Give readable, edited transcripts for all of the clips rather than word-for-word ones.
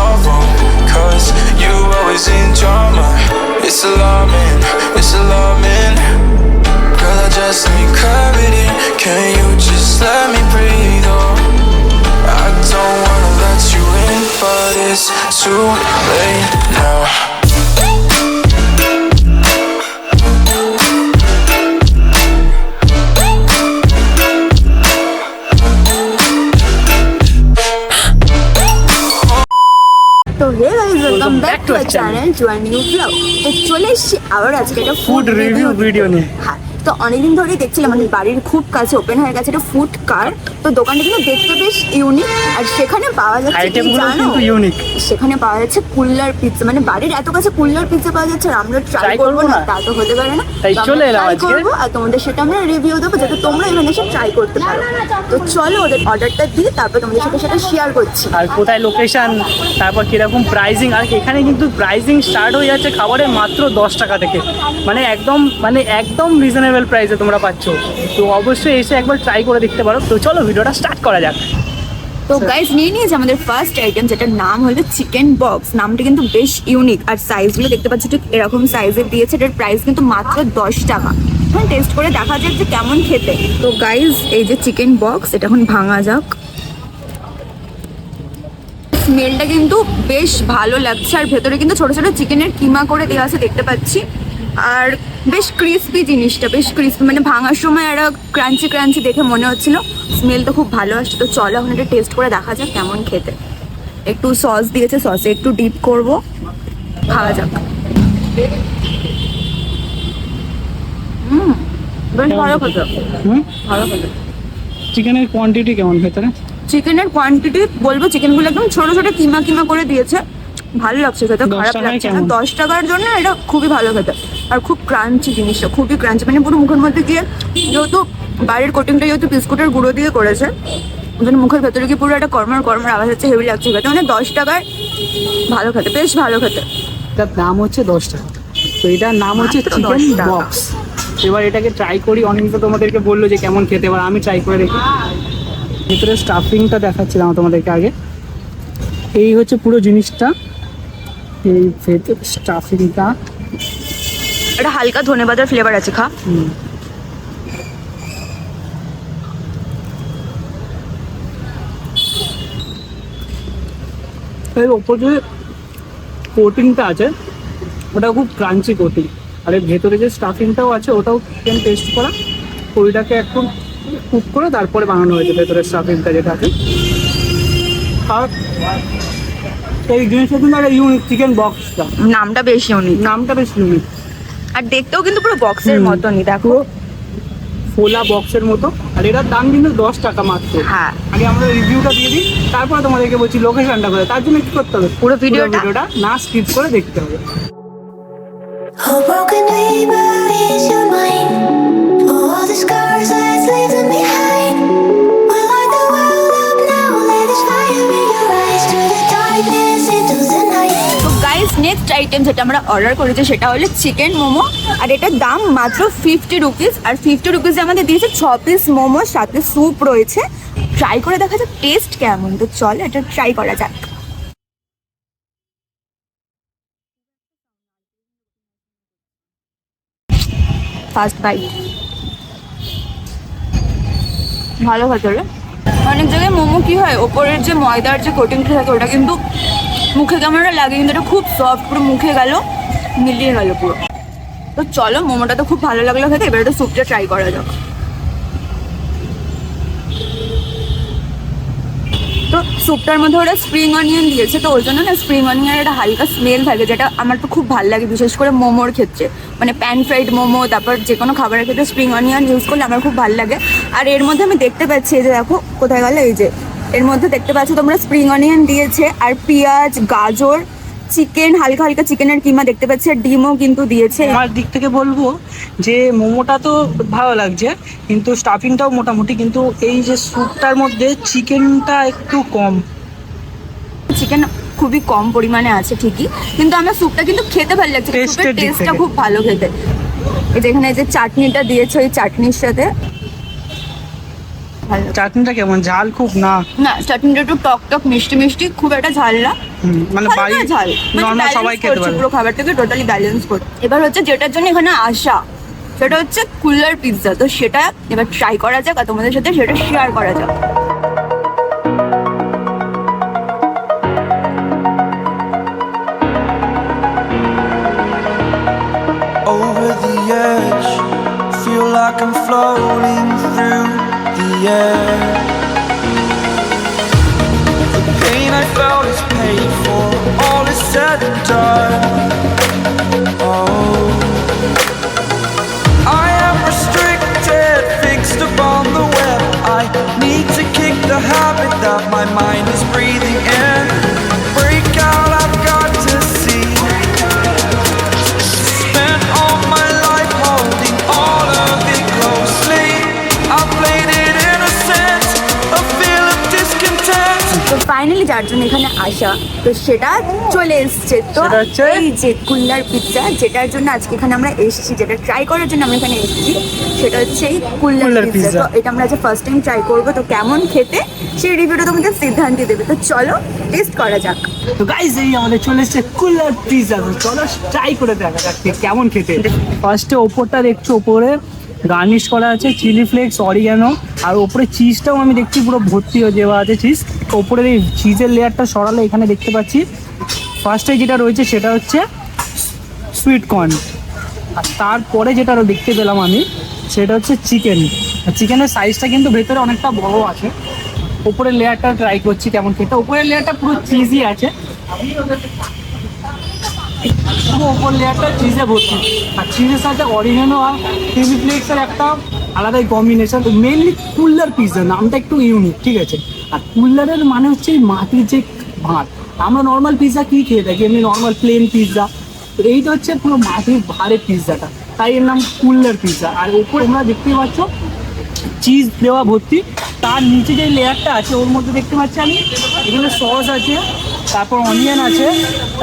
tomorrow, cause you always in drama. It's alarming, it's alarming. Girl, I just need clarity. Can you just let me breathe? Oh, I don't wanna let you in, but it's too late now. তো hey guys, welcome back to our channel to a new blog. তো চলে এসেছি আবার আজকে একটা food review video নিয়ে। হ্যাঁ, তো অনেকদিন ধরেই দেখছিলাম আমাদের বাড়ির খুব কাছে ওপেন হয়ে গেছে একটা ফুড কার। তো দোকানটা কিন্তু দেখতে বেশ ইউনিক, আর সেখানে পাওয়া যাচ্ছে কি জানো, সেখানে পাওয়া যাচ্ছে কুল্লার পিৎজা। মানে বাড়ির এত কাছে কুল্লার পিৎজা পাওয়া যাচ্ছে, আর আমরা ট্রাই করবো না তা তো হতে পারে না। চলে এলাম আজকে করবো আর তোমাদের সেটা আমরা রিভিউ দেবো, যাতে তোমরা এখানে এসে ট্রাই করতে পারো। তো চলো ওদের অর্ডারটা দিয়ে তারপর তোমাদের সাথে সেটা শেয়ার করছি, আর কোথায় লোকেশন, তারপর কিরকম প্রাইসিং। আর এখানে কিন্তু প্রাইসিং স্টার্ট হয়ে যাচ্ছে খাবারের মাত্র 10 টাকা থেকে, মানে একদম রিজনেবল প্রাইসে তোমরা পাচ্ছ। তো অবশ্যই এসে একবার ট্রাই করে দেখতে পারো। তো চলো ভিডিওটা স্টার্ট করা যাক। তো গাইস, নিয়ে নিয়েছে আমাদের ফার্স্ট আইটেম, যেটার নাম হলো চিকেন বক্স। নামটা কিন্তু বেশ ইউনিক, আর সাইজগুলো দেখতে পাচ্ছি ঠিক এরকম সাইজের দিয়েছে। এটার প্রাইস কিন্তু মাত্র 10 টাকা। এখন টেস্ট করে দেখা যাক যে কেমন খেতে। তো গাইস, এই যে চিকেন বক্স, এটা এখন ভাঙা যাক। স্মেলটা কিন্তু বেশ ভালো লাগছে, আর ভেতরে কিন্তু ছোট ছোট চিকেনের কিমা করে দেওয়া আছে দেখতে পাচ্ছি। আর বেশ ক্রিস্পি জিনিসটা, বেশ ক্রিস্পি, মানে ভাঙার সময় একটা ক্রাঞ্চি ক্রাঞ্চি দেখে মনে হচ্ছিল। স্মেল তো খুব ভালো আসছে। তো চলো এখন এটা টেস্ট করে দেখা যাক কেমন খেতে। একটু সস দিয়েছে, সসে একটু ডিপ করব, খাওয়া যাক। বেশ ভালো খেতে, ভালো খেতে। চিকেনের কোয়ান্টিটি কেমন ভেতরে? চিকেনের কোয়ান্টিটি বলবো, চিকেনগুলো একদম ছোট ছোট কিমা কিমা করে দিয়েছে, ভালো লাগছে খেতে, খারাপ লাগছে না। 10 টাকার জন্য এটা খুবই ভালো খেতে, আর খুব ক্রাঞ্চি জিনিসটা, খুবই ক্রাঞ্চি। মানে পুরো মুখের মধ্যে গিয়ে, যেহেতু বাড়ির কোটিংটা যেহেতু বিস্কুটের গুঁড়ো দিয়ে করেছে, ওখানে মুখের ভেতরে গিয়ে পুরো একটা কর্মর আওয়াজ হচ্ছে, হেভি লাগছে খেতে। মানে 10 টাকার ভালো খেতে, বেশ ভালো খেতে। এটার দাম হচ্ছে 10 টাকা। তো এটার নাম হচ্ছে চিকেন বক্স। এবার এটাকে ট্রাই করি। অনেক তো তোমাদেরকে বললো যে কেমন খেতে, এবার আমি ট্রাই করে দেখি। ভিতরে স্টাফিংটা দেখাচ্ছিলাম তোমাদেরকে আগে। এই হচ্ছে পুরো জিনিসটা, এই ভেতরে স্টাফিংটা। এটা হালকা ধনেপাতার ফ্লেভার আছে, খা। এর ওপর যে কোটিংটা আছে ওটা খুব ক্রাঞ্চি কোটিং, আর এর ভেতরে যে স্টাফিংটাও আছে ওটাও চিকেন টেস্ট করা, ওইটাকে একটু কুক করে তারপরে বানানো হয়েছে ভেতরের স্টাফিংটা যেটা আছে। আর এই জিনিসটা কিন্তু একটা ইউনিক, চিকেন বক্সটা নামটা বেশ ইউনিক, নামটা বেশ ইউনিক। আর দেখতেও কিন্তু পুরো বক্সের মতনই, দেখো ফোলা বক্সের মতো। আর এটার দাম কিন্তু 10 টাকা মাত্র। হ্যাঁ, আগে আমরা রিভিউটা দিয়ে দিই, তারপরে তোমাদেরকে বলছি লোকেশনটা করে। তার জন্য কি করতে হবে, পুরো ভিডিওটা না স্কিপ করে দেখতে হবে। Oh, broken neighbor, is your mind? All the scars that's leaving behind. We'll light the world up now, let us fire in your eyes, through the darkness into the night. তো guys, next item যেটা আমরা order করেছি সেটা হলো chicken momo, আর এটার দাম মাত্র 50 rupees. আর 50 রুপিসে আমাদের দিয়েছে 6 পিস মোমো, সাথে স্যুপ রয়েছে। ট্রাই করে দেখা যাক টেস্ট কেমন। তো চলো এটা ট্রাই করা যাক। ফার্স্ট বাইট, ভালো খেতে। অনেক জায়গায় মোমো কি হয়, ওপরের যে ময়দার যে কোটিংটা থাকে ওটা কিন্তু মুখে কেমন লাগে, কিন্তু এটা খুব সফট, পুরো মুখে গেল, মিলিয়ে গেল পুরো। তো চলো, মোমোটা তো খুব ভালো লাগলো খেতে, এবার একটা স্যুপটা ট্রাই করা যাক। তো স্যুপটার মধ্যে ওরা স্প্রিং অনিয়ন দিয়েছে, তো ওই জন্য না স্প্রিং অনিয়নের একটা হালকা স্মেল থাকে, যেটা আমার তো খুব ভালো লাগে, বিশেষ করে মোমোর ক্ষেত্রে। মানে প্যান ফ্রাইড মোমো, তারপর যে কোনো খাবারের ক্ষেত্রে স্প্রিং অনিয়ন ইউজ করলে আমার খুব ভালো লাগে। আর এর মধ্যে আমি দেখতে পাচ্ছি, এই যে দেখো কোথায় গেল, এই যে এর মধ্যে দেখতে পাচ্ছি তোমরা স্প্রিং অনিয়ন দিয়েছে, আর পেঁয়াজ, গাজর, চিকেন, হালকা হালকা চিকেনের কিমা দেখতে পাচ্ছি, আর ডিমও কিন্তু দিয়েছে। আমার দিক থেকে বলবো যে মোমোটা তো ভালো লাগছে, কিন্তু স্টাফিংটাও মোটামুটি, কিন্তু এই যে স্যুপটার মধ্যে চিকেনটা একটু কম। চিকেন খুবই কম পরিমাণে আছে ঠিকই, কিন্তু আমার স্যুপটা কিন্তু খেতে ভালো লাগছে, স্যুপের টেস্টটা খুব ভালো খেতে। এই যে এখানে যে চাটনিটা দিয়েছে, ওই চাটনির সাথে চাটনিটা কেমন, ঝাল খুব? না না, চাটনিটা একটু টক টক মিষ্টি মিষ্টি, খুব একটা ঝাল না, মানে হালকা বাড়ি ঝাল নর্মাল সবাই খেতে পারে। পুরো খাবারটাকে টোটালি ব্যালেন্স করছে। এবার হচ্ছে যেটার জন্য এখানে আসা, সেটা হচ্ছে কুলার পিৎজা। তো সেটা এবার ট্রাই করা যাক আর তোমাদের সাথে সেটা শেয়ার করা যাক। Over the edge, feel like I'm floating through the air. The pain I felt is paid for, all is said and done. Oh, I am restricted, fixed upon the web. I need to kick the habit that my mind is breathing in. Break out, I've got to see. Spent all my life holding all of it closely. I played it innocent, a feel of discontent. তো finally যার জন্য এখানে আসা, তো সেটা চলে এসছে। তো সেটা হচ্ছে? এই যে কুল্লার পিৎজা, যেটার জন্য আজকে এখানে আমরা এসেছি, যেটা ট্রাই করার জন্য আমরা এখানে এসেছি, সেটা হচ্ছে এই কুল্লার কুল্লার পিৎজা। পিৎজা। তো এটা আমরা আজ ফার্স্ট টাইম ট্রাই করবো, তো কেমন খেতে সেই রিভিউটা তোমাদের সিদ্ধান্ত দেবে। তো চলো টেস্ট করা যাক। তো গাইস এই আমাদের চলে এসেছে কুলার পিৎজা। চলো ট্রাই করে দেখা যাক কেমন খেতে। ফার্স্টে ওপরটা দেখছো, ওপরে গার্নিশ করা আছে চিলি ফ্লেক্স, অরিগানো, আর ওপরে চিজটাও আমি দেখছি পুরো ভর্তি হয়ে দেওয়া আছে চিজ। ওপরে এই চিজের লেয়ারটা সরালে এখানে দেখতে পাচ্ছি ফার্স্টে যেটা রয়েছে সেটা হচ্ছে সুইট কর্ন, আর তারপরে যেটা দেখতে পেলাম আমি সেটা হচ্ছে চিকেন। আর চিকেনের সাইজটা কিন্তু ভেতরে অনেকটা বড় আছে। উপরের লেয়ারটা ট্রাই করছি কেমন খেতে। উপরের লেয়ারটা পুরো চিজই আছে, পুরো উপর লেয়ারটা চিজে ভর্তি, আর চিজের সাথে অরিগানো আর চিলি ফ্লেক্সের একটা আলাদাই কম্বিনেশন। মেনলি কুল্লার পিৎজা নামটা একটু ইউনিক, ঠিক আছে। আর কুল্লারের মানে হচ্ছে এই মাটির যে ভাত। আমরা নর্মাল পিৎজা কি খেয়ে থাকি, এমনি নর্মাল প্লেন পিৎজা, তো এইটা হচ্ছে পুরো মাটির ভাড়ের পিৎজাটা, তাই এর নাম কুল্লার পিৎজা। আর উপরে তোমরা দেখতে পাচ্ছ চিজ দেওয়া ভর্তি, তার নিচে যে লেয়ারটা আছে ওর মধ্যে দেখতে পাচ্ছি আমি এখানে সস আছে, তারপর অনিয়ন আছে,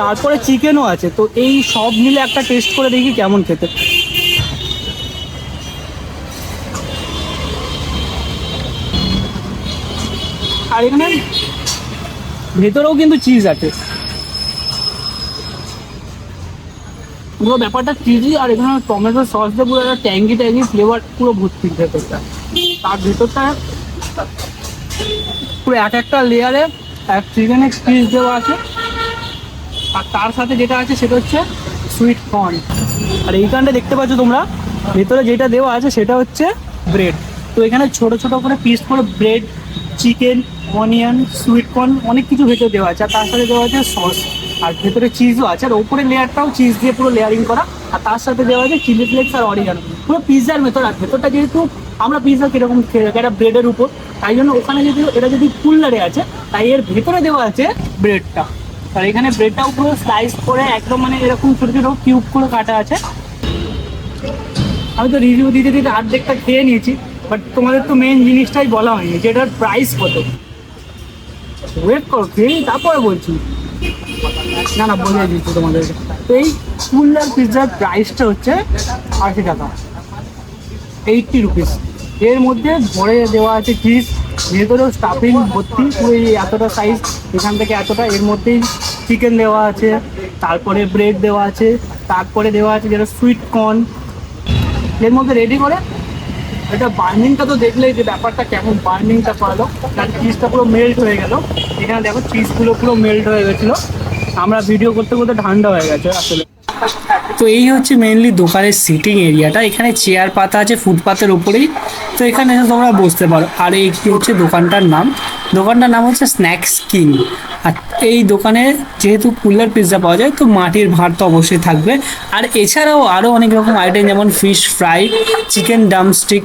তারপরে চিকেনও আছে। তো এই সব মিলে একটা টেস্ট করে দেখি কেমন খেতে। আর এখানে ভেতরেও কিন্তু চিজ আছে, পুরো ব্যাপারটা চিজি, আর এখানে টমেটো সস দিয়ে পুরো একটা ট্যাঙ্গি ফ্লেভার পুরো ভর্তি ভেতরটা। তার ভেতরটা পুরো এক একটা লেয়ারে এক চিকেনের পিস দেওয়া আছে, আর তার সাথে যেটা আছে সেটা হচ্ছে সুইট কর্ন। আর এইখানটা দেখতে পাচ্ছ তোমরা ভেতরে যেটা দেওয়া আছে সেটা হচ্ছে ব্রেড। তো এখানে ছোট ছোট করে পিস করে bread, chicken, onion, sweet corn অনেক কিছু ভেতরে দেওয়া আছে, আর তার সাথে দেওয়া আছে সস, আর ভেতরে চিজও আছে। আর ওপরের লেয়ারটাও চিজ দিয়ে পুরো লেয়ারিং করা, আর তার সাথে দেওয়া আছে চিলি ফ্লেক্স আর অরিগানো। পুরো পিৎজার ভেতর, আর ভেতরটা যেহেতু আমরা পিৎজা কীরকম খেয়ে থাকি একটা ব্রেডের উপর, তাই জন্য ওখানে যদি এটা যদি কুল্লারে আছে তাই এর ভেতরে দেওয়া আছে ব্রেডটা। আর এখানে ব্রেডটাও পুরো স্লাইস করে একদম মানে এরকম ছোটো ছোটো কিউব করে কাটা আছে। আমি তো রিভিউ দিতে দিতে অর্ধেকটা খেয়ে নিয়েছি, বাট তোমাদের তো মেন জিনিসটাই বলা হয়নি যে এটার প্রাইস কত। ওয়েট করো, খেয়ে তারপরে বলছি। না বলে দিচ্ছি তোমাদের। তো এই কুল্লার পিৎজার প্রাইসটা হচ্ছে 80 টাকা, 80 রুপিস। এর মধ্যে ভরে দেওয়া আছে চিজ, ভেতরেও স্টাফিং ভর্তি, পুরো এই এতটা সাইজ, এখান থেকে এতটা। এর মধ্যেই চিকেন দেওয়া আছে, তারপরে ব্রেড দেওয়া আছে, তারপরে দেওয়া আছে যেটা সুইট কর্ন। এর মধ্যে রেডি করে এটা বার্নিংটা তো দেখলেই যে ব্যাপারটা কেমন বার্নিংটা করালো, তার চিজটা পুরো মেল্ট হয়ে গেল। এখানে দেখো চিজগুলো পুরো মেল্ট হয়ে গেছিলো, আমরা ভিডিও করতে করতে ঠান্ডা হয়ে গেছে আসলে। তো এই হচ্ছে মেনলি দোকানের সিটিং এরিয়াটা, এখানে চেয়ার পাতা আছে ফুটপাতের উপরেই, তো এখানে এসে তোমরা বসতে পারো। আর এই হচ্ছে দোকানটার নাম হচ্ছে স্ন্যাক্স কিং। আর এই দোকানে যেহেতু কুল্লার পিৎজা পাওয়া যায়, তো মাটির ভাত তো অবশ্যই থাকবে। আর এছাড়াও আরও অনেক রকম আইটেম, যেমন fish fry, chicken drumstick,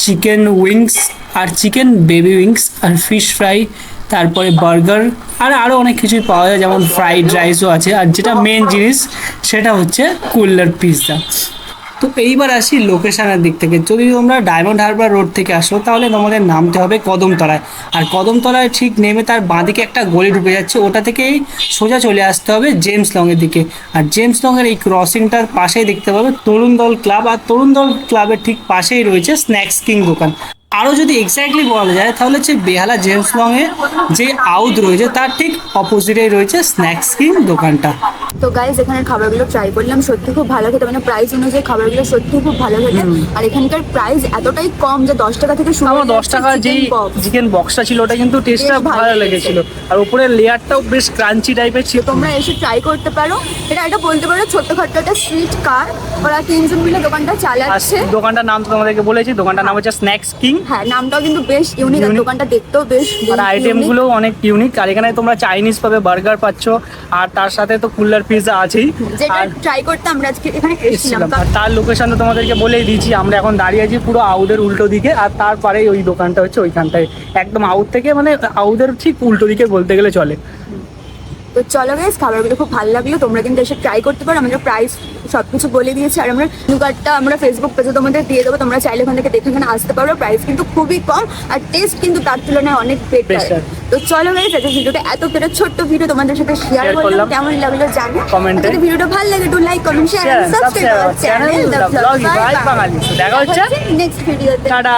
chicken wings, আর চিকেন বেবি উইংস, আর ফিশ ফ্রাই, তারপরে বার্গার, আর আরও অনেক কিছুই পাওয়া যায়, যেমন ফ্রাইড রাইসও আছে। আর যেটা মেন জিনিস সেটা হচ্ছে কুল্লার পিৎজা। তো এইবার আসি লোকেশনের দিক থেকে। যদি তোমরা ডায়মন্ড হারবার রোড থেকে আসো তাহলে তোমাদের নামতে হবে কদমতলায়, আর কদমতলায় ঠিক নেমে তার বাঁদিকে একটা গলি ঢুকে যাচ্ছে, ওটা থেকেই সোজা চলে আসতে হবে জেমস লংয়ের দিকে। আর জেমস লংয়ের এই ক্রসিংটার পাশেই দেখতে পাবে তরুণ দল ক্লাব, আর তরুণ দল ক্লাবের ঠিক পাশেই রয়েছে স্ন্যাক্স কিং দোকান। আরও যদি এক্স্যাক্টলি বলা যায় তাহলে হচ্ছে বেহালা জেমস লংয়ে যে আউট রয়েছে তার ঠিক অপোজিটেই রয়েছে স্ন্যাক্স কিং দোকানটা। তো গাইজ এখানের খাবারগুলো ট্রাই করলাম, সত্যি খুব ভালো খেতে, মানে প্রাইস অনুযায়ী খাবারগুলো সত্যি খুব ভালো খেতে। আর এখানকার প্রাইস এতটাই কম যে 10 টাকা থেকে শুরু। আমার 10 টাকা যেই চিকেন বক্সটা ছিল ওটা কিন্তু টেস্টটা ভালো লেগেছিল, আর উপরের লেয়ারটাও বেশ ক্রাঞ্চি টাইপের ছিল। তোমরা এসে ট্রাই করতে পারো। এটা বলতে পারো ছোট্টখাট্ট একটা স্ট্রিট কার, ওরা 3 জন মিলে দোকানটা চালাচ্ছে। দোকানটার নাম তো তোমাদেরকে বলেছি, দোকানটার নাম হচ্ছে স্ন্যাক্স কিং। হ্যাঁ, নামটাও কিন্তু বেশ ইউনিক, আর দোকানটা দেখতেও বেশ, আর আইটেমগুলো অনেক ইউনিক। আর এখানে তোমরা চাইনিজ পাবে, বার্গার পাচ্ছ, আর তার সাথে তো কুল্লার পিৎজা আছেই, যেটা ট্রাই করতে আমরা আজকে এখানে এসেছিলাম। আর তার লোকেশন তো তোমাদেরকে বলেই দিয়েছি। আমরা এখন দাঁড়িয়ে আছি পুরো আউটের উল্টো দিকে, আর তারপরে ওই দোকানটা হচ্ছে ওইখানটায়, একদম আউট থেকে, মানে আউটের ঠিক উল্টো দিকে বলতে গেলে চলে। তো চলো গাইস, খাবারগুলো খুব ভালো লাগলো, তোমরা কিন্তু এসে ট্রাই করতে পারো। আমাদের প্রাইস সবকিছু বলে দিয়েছি, আর আমরা মেনু কার্ডটা আমরা ফেসবুক পেজে তোমাদের দিয়ে দেবো, তোমরা চাইলে ওখান থেকে দেখে এখানে আসতে পারো। প্রাইস কিন্তু খুবই কম, আর টেস্ট কিন্তু তার তুলনায় অনেক বেটার। তো চলো গাইস, আজকে ভিডিওটা এত একটা ছোট্ট ভিডিও তোমাদের সাথে শেয়ার করলাম, কেমন লাগলো জানো কমেন্টে। যদি ভিডিওটা ভালো লাগে একটু লাইক কমেন্ট শেয়ার সাবস্ক্রাইব করো চ্যানেল দ্য ব্লগিফাই বাঙালি। দেখা হচ্ছে নেক্সট ভিডিওতে। টাটা।